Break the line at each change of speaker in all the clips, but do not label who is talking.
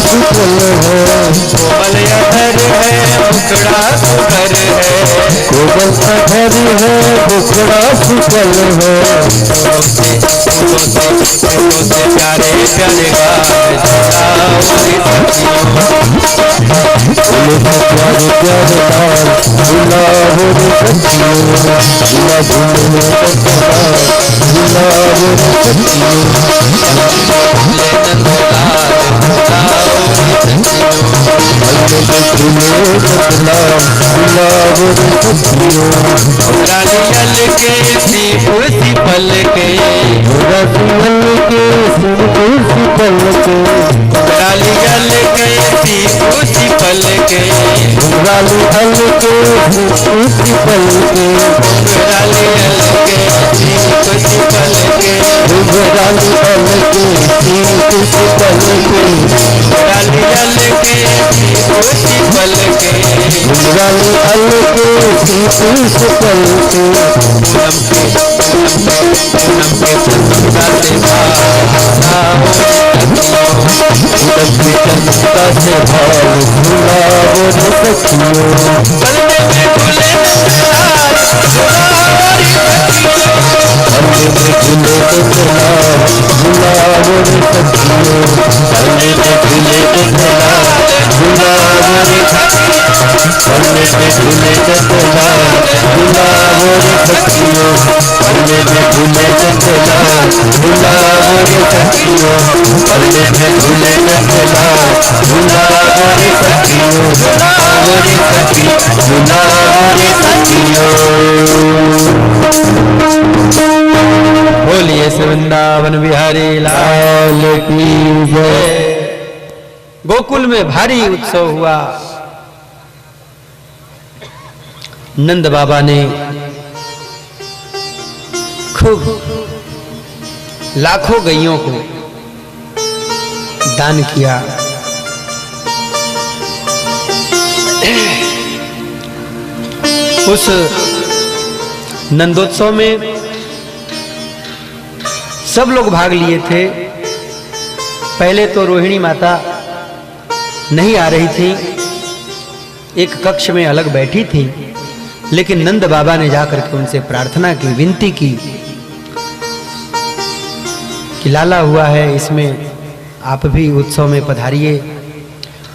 सुफल है,
कोमल अधर है मुखड़ा सुभर है,
कोमल अधर है मुखड़ा सुफल है,
फूलों से प्यारे प्यारे गाल झुलाओ रे सखियों,
फूलों से प्यारे प्यारे लाल गुलाब रे सखियों, झूला झूलने का गुलाब रे सखियों,
झूले नंदलाल झुलाओ रे सखियों,
झूले सतलाल गुलाब रे सखियों,
रानियल के सीपुर सिपल के,
रसियल के सिंदूर सिपल के,
रालियल के सीपुर सिपल के,
राली हल के सिंदूर सिपल के,
रालियल के सीपुर सिपल के,
राली हल के सिंदूर सिपल के,
रालियल के सीपुर सिपल के,
राली हल के सिंदूर सिपल के,
पूनम के चंदा से भाव
चंदा से भाव गुलाब रे सखियों,
बलने में झूले नंदलाल झुलाओ रे सखियों,
झूले में झूले नंदलाल गुलाब रे सखियों, झूले में झूले नंदलाल गुलाब रे सखियों, झूले में झूले नंदलाल गुलाब रे सखियों, झूले में झूले नंदलाल गुलाब रे सखियों, झूले में झूले नंदलाल गुलाब रे सखियों, गुलाब रे सखियों, गुलाब रे सखियों।
बोलिए वृंदावन बिहारी लाल की जय। गोकुल में भारी उत्सव हुआ। नंद बाबा ने खूब लाखों गैयों को दान किया। उस नंदोत्सव में सब लोग भाग लिए थे। पहले तो रोहिणी माता नहीं आ रही थी, एक कक्ष में अलग बैठी थी, लेकिन नंद बाबा ने जाकर के उनसे प्रार्थना की, विनती की कि लाला हुआ है, इसमें आप भी उत्सव में पधारिए।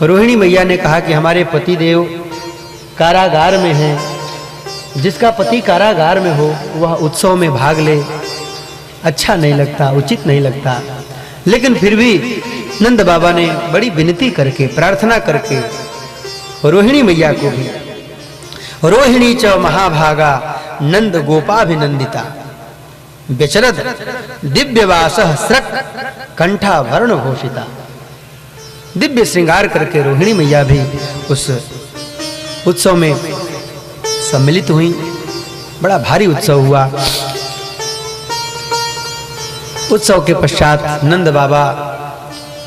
रोहिणी मैया ने कहा कि हमारे पति देव कारागार में हैं, जिसका पति कारागार में हो वह उत्सव में भाग ले, अच्छा नहीं लगता, उचित नहीं लगता। लेकिन फिर भी नंद बाबा ने बड़ी विनती करके, प्रार्थना करके रोहिणी मैया को भी, रोहिणी च महाभागा नंद गोपाभिनंदिता व्यचरद दिव्यवासः स्रक कंठाभरण घोषिता। दिव्य श्रृंगार करके रोहिणी मैया भी उस उत्सव में सम्मिलित हुई। बड़ा भारी उत्सव हुआ। उत्सव के पश्चात नंद बाबा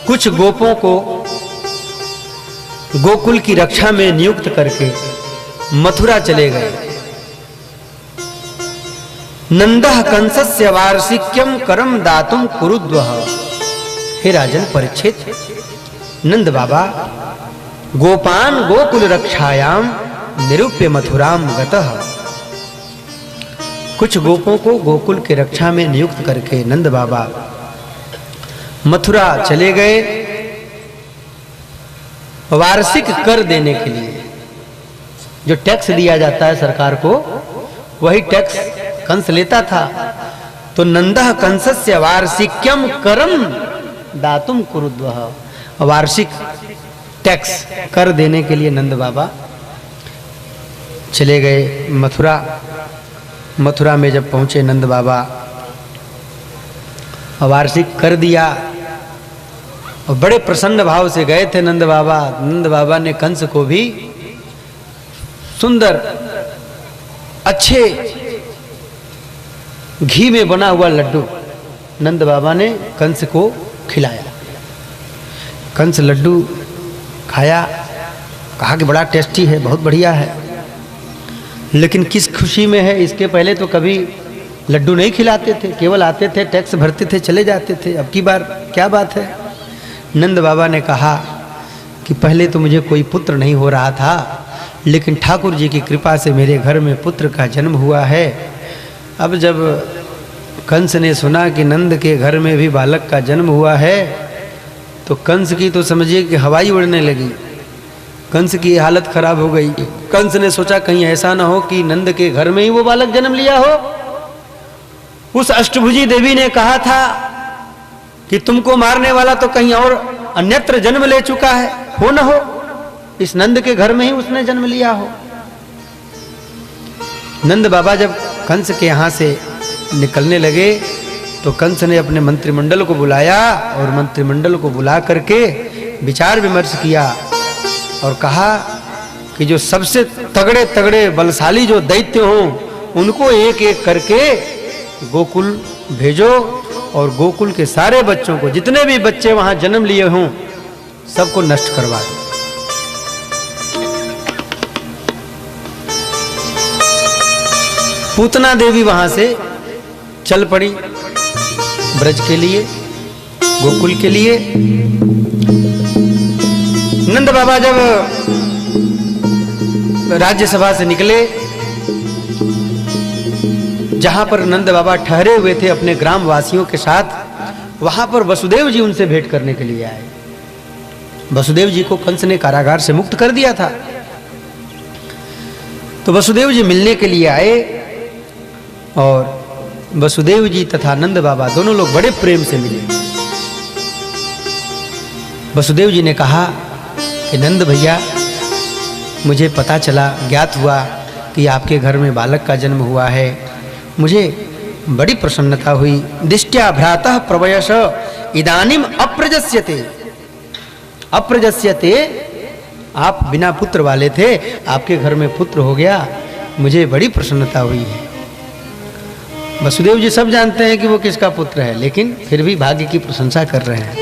कुछ गोपों को गोकुल की रक्षा में नियुक्त करके मथुरा चले गए। नंदः कंसस्य वार्षिक्यम करम दातुम कुरुद्वः। हे राजन परीक्षित, नंद बाबा गोपान गोकुल रक्षायाम निरूप्य मथुराम गतः। कुछ गोपों को गोकुल के रक्षा में नियुक्त करके नंद बाबा मथुरा चले गए वार्षिक कर देने के लिए। जो टैक्स दिया जाता है सरकार को, वही टैक्स कंस लेता था। तो नंदः कंसस्य वार्षिक्यम करम दातुम कुरुद्वः। वार्षिक टैक्स कर देने के लिए नंद बाबा चले गए मथुरा। मथुरा में जब पहुंचे नंद बाबा, वार्षिक कर दिया और बड़े प्रसन्न भाव से गए थे नंद बाबा। नंद बाबा ने कंस को भी सुंदर अच्छे घी में बना हुआ लड्डू नंद बाबा ने कंस को खिलाया। कंस लड्डू खाया, कहा कि बड़ा टेस्टी है, बहुत बढ़िया है। लेकिन किस खुशी में है, इसके पहले तो कभी लड्डू नहीं खिलाते थे, केवल आते थे, टैक्स भरते थे, चले जाते थे। अब की बार क्या बात है? नंद बाबा ने कहा कि पहले तो मुझे कोई पुत्र नहीं हो रहा था, लेकिन ठाकुर जी की कृपा से मेरे घर में पुत्र का जन्म हुआ है। अब जब कंस ने सुना कि नंद के घर में भी बालक का जन्म हुआ है, तो कंस की तो समझिए कि हवाई उड़ने लगी। कंस की हालत खराब हो गई। कंस ने सोचा कहीं ऐसा ना हो कि नंद के घर में ही वो बालक जन्म लिया हो। उस अष्टभुजी देवी ने कहा था कि तुमको मारने वाला तो कहीं और अन्यत्र जन्म ले चुका है, हो न हो इस नंद के घर में ही उसने जन्म लिया हो। नंद बाबा जब कंस के यहाँ से निकलने लगे तो कंस ने अपने मंत्रिमंडल को बुलाया और मंत्रिमंडल को बुला करके विचार विमर्श किया और कहा कि जो सबसे तगड़े तगड़े बलशाली जो दैत्य हों उनको एक एक करके गोकुल भेजो और गोकुल के सारे बच्चों को, जितने भी बच्चे वहां जन्म लिए हों, सबको नष्ट करवा दो। पूतना देवी वहां से चल पड़ी ब्रज के लिए, गोकुल के लिए। नंद बाबा जब राज्यसभा से निकले, जहां पर नंद बाबा ठहरे हुए थे अपने ग्राम वासियों के साथ, वहां पर वसुदेव जी उनसे भेंट करने के लिए आए। वसुदेव जी को कंस ने कारागार से मुक्त कर दिया था, तो वसुदेव जी मिलने के लिए आए और वसुदेव जी तथा नंद बाबा दोनों लोग बड़े प्रेम से मिले। वसुदेव जी ने कहा कि नंद भैया, मुझे पता चला, ज्ञात हुआ कि आपके घर में बालक का जन्म हुआ है। मुझे बड़ी प्रसन्नता हुई। दिष्ट्या भ्रातः प्रवयश इदानीम अप्रजस्यते। अप्रजस्यते, आप बिना पुत्र वाले थे, आपके घर में पुत्र हो गया, मुझे बड़ी प्रसन्नता हुई है। वसुदेव जी सब जानते हैं कि वो किसका पुत्र है, लेकिन फिर भी भाग्य की प्रशंसा कर रहे हैं।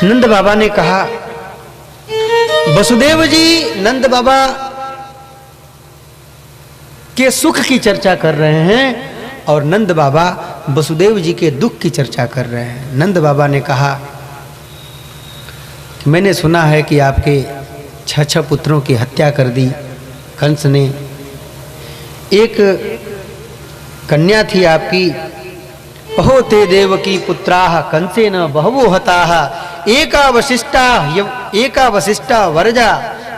नंद बाबा ने कहा, वसुदेव जी नंद बाबा के सुख की चर्चा कर रहे हैं और नंद बाबा वसुदेव जी के दुख की चर्चा कर रहे हैं। नंद बाबा ने कहा कि मैंने सुना है कि आपके 6 पुत्रों की हत्या कर दी कंस ने। एक कन्या थी आपकी, अहो ते देवकी पुत्राः कंसेन बहवो हताः, एका वशिष्ठा वरजा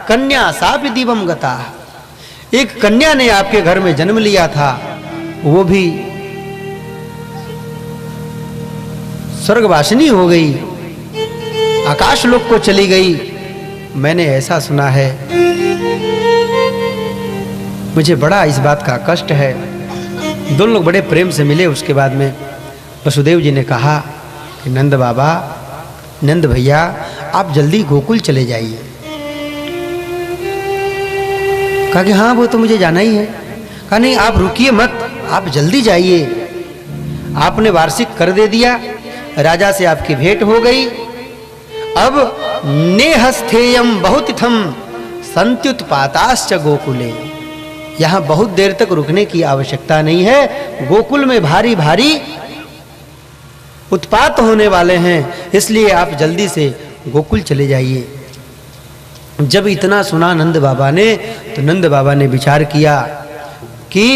कन्या सापि दिवम गता। एक कन्या ने आपके घर में जन्म लिया था, वो भी स्वर्गवासिनी हो गई, आकाश लोक को चली गई। मैंने ऐसा सुना है, मुझे बड़ा इस बात का कष्ट है। दोनों लोग बड़े प्रेम से मिले। उसके बाद में वसुदेव जी ने कहा कि नंद बाबा, नंद भैया, आप जल्दी गोकुल चले जाइए। कहा कि हाँ, वो तो मुझे जाना ही है। कहा नहीं, आप रुकिए मत, आप जल्दी जाइए। आपने वार्षिक कर दे दिया, राजा से आपकी भेंट हो गई। अब नेहस्थेयम बहुतिथम संत्युत्पाताश्च गोकुले, यहाँ बहुत देर तक रुकने की आवश्यकता नहीं है। गोकुल में भारी भारी उत्पात होने वाले हैं, इसलिए आप जल्दी से गोकुल चले जाइए। जब इतना सुना नंद बाबा ने, तो नंद बाबा ने विचार किया कि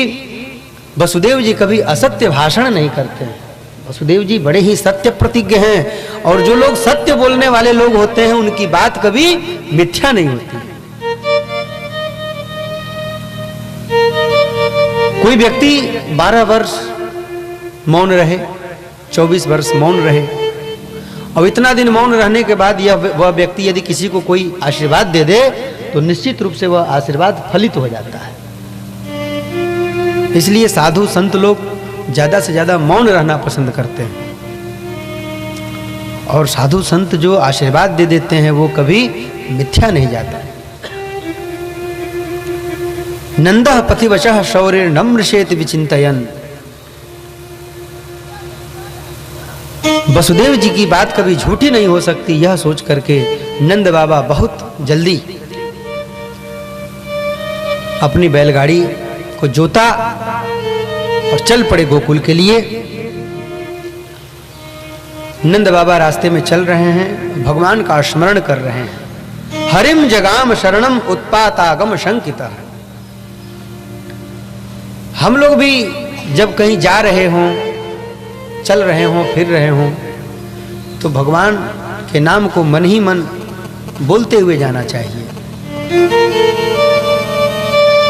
वसुदेव जी कभी असत्य भाषण नहीं करते हैं। वसुदेव जी बड़े ही सत्य प्रतिज्ञ हैं, और जो लोग सत्य बोलने वाले लोग होते हैं उनकी बात कभी मिथ्या नहीं होती। कोई व्यक्ति 12 वर्ष मौन रहे, 24 वर्ष मौन रहे, और इतना दिन मौन रहने के बाद वह व्यक्ति यदि किसी को कोई आशीर्वाद दे दे तो निश्चित रूप से वह आशीर्वाद फलित हो जाता है। इसलिए साधु संत लोग ज्यादा से ज्यादा मौन रहना पसंद करते हैं, और साधु संत जो आशीर्वाद दे देते हैं वो कभी मिथ्या नहीं जाता। नंदः पथिवचः शौर्य नम्रशेत विचिंतयन्। वसुदेव जी की बात कभी झूठी नहीं हो सकती, यह सोच करके नंद बाबा बहुत जल्दी अपनी बैलगाड़ी को जोता और चल पड़े गोकुल के लिए। नंद बाबा रास्ते में चल रहे हैं, भगवान का स्मरण कर रहे हैं। हरिम जगाम शरणम उत्पातागम शंकिता। हम लोग भी जब कहीं जा रहे हों, चल रहे हों, फिर रहे हों, तो भगवान के नाम को मन ही मन बोलते हुए जाना चाहिए।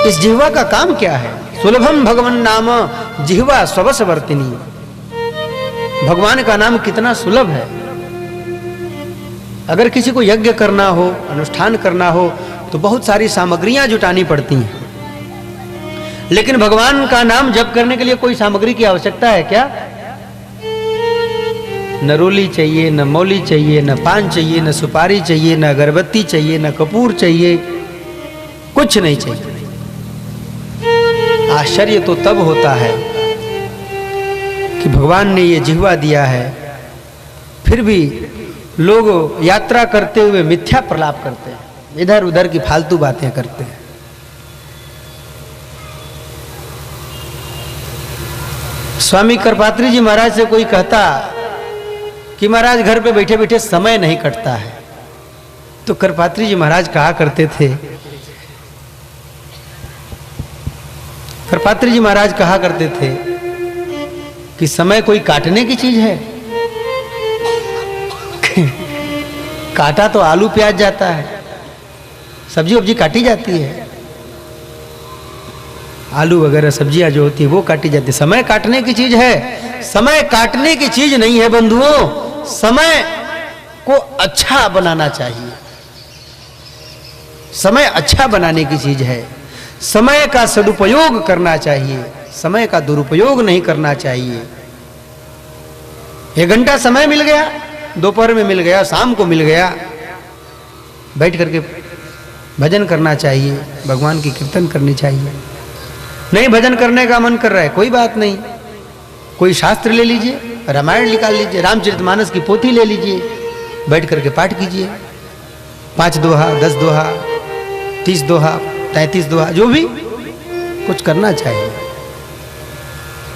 इस जिह्वा का काम क्या है? सुलभम भगवान नाम जिह्वा स्ववश वर्तिनी। भगवान का नाम कितना सुलभ है। अगर किसी को यज्ञ करना हो, अनुष्ठान करना हो, तो बहुत सारी सामग्रियां जुटानी पड़ती हैं, लेकिन भगवान का नाम जप करने के लिए कोई सामग्री की आवश्यकता है क्या? न रोली चाहिए, न मौली चाहिए, न पान चाहिए, न सुपारी चाहिए, न अगरबत्ती चाहिए, न कपूर चाहिए, कुछ नहीं चाहिए। आश्चर्य तो तब होता है कि भगवान ने ये जिह्वा दिया है, फिर भी लोग यात्रा करते हुए मिथ्या प्रलाप करते हैं, इधर उधर की फालतू बातें करते हैं। स्वामी करपात्री जी महाराज से कोई कहता कि महाराज घर पे बैठे बैठे समय नहीं कटता है, तो करपात्री जी महाराज कहा करते थे, करपात्री जी महाराज कहा करते थे कि समय कोई काटने की चीज है? काटा तो आलू प्याज जाता है, सब्जी वब्जी काटी जाती है, आलू वगैरह सब्जियां जो होती है वो काटी जाती है। समय काटने की चीज है? समय काटने की चीज नहीं है बंधुओं। समय को अच्छा बनाना चाहिए। समय अच्छा बनाने की चीज है। समय का सदुपयोग करना चाहिए, समय का दुरुपयोग नहीं करना चाहिए। 1 घंटा समय मिल गया, दोपहर में मिल गया, शाम को मिल गया, बैठ करके भजन करना चाहिए, भगवान की कीर्तन करनी चाहिए। नहीं भजन करने का मन कर रहा है, कोई बात नहीं, कोई शास्त्र ले लीजिए, रामायण निकाल लीजिए, रामचरितमानस की पोथी ले लीजिए, बैठ करके पाठ कीजिए। 5 दोहा, 10 दोहा, 30 दोहा, 33 दोहा, जो भी कुछ करना चाहिए।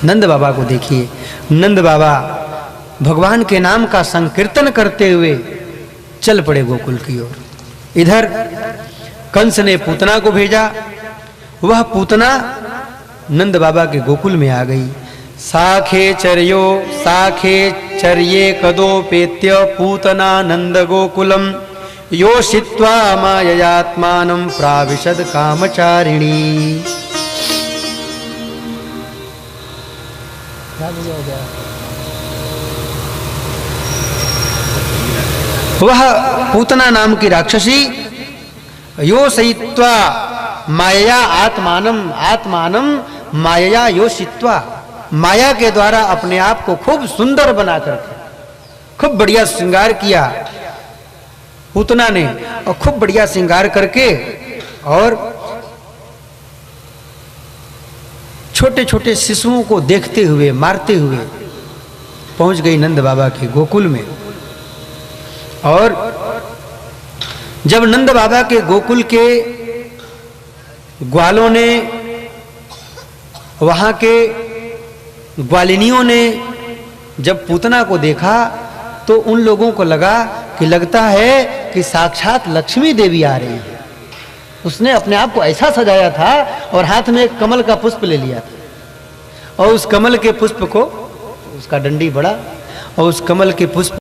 नंद बाबा को देखिए, नंद बाबा भगवान के नाम का संकीर्तन करते हुए चल पड़े गोकुल की ओर। इधर कंस ने पूतना को भेजा, वह पूतना नंद बाबा के गोकुल में आ गई। साखे चर्ये कदोपेत्य पूतना नंद गोकुलम योषित्वा माययात्मानं प्राविशद कामचारिणी। वह पूतना नाम की राक्षसी योषयित्वा माया आत्मानं माया योषित्वा, माया के द्वारा अपने आप को खूब सुंदर बना करके खूब बढ़िया श्रृंगार किया पूतना ने, और खूब बढ़िया श्रृंगार करके और छोटे छोटे शिशुओं को देखते हुए मारते हुए पहुंच गई नंद बाबा के गोकुल में। और जब नंद बाबा के गोकुल के ग्वालों ने, वहां के ग्वालिनियों ने जब पूतना को देखा तो उन लोगों को लगा कि लगता है कि साक्षात लक्ष्मी देवी आ रही है। उसने अपने आप को ऐसा सजाया था और हाथ में एक कमल का पुष्प ले लिया था, और उस कमल के पुष्प को, उसका डंडी बड़ा, और उस कमल के पुष्प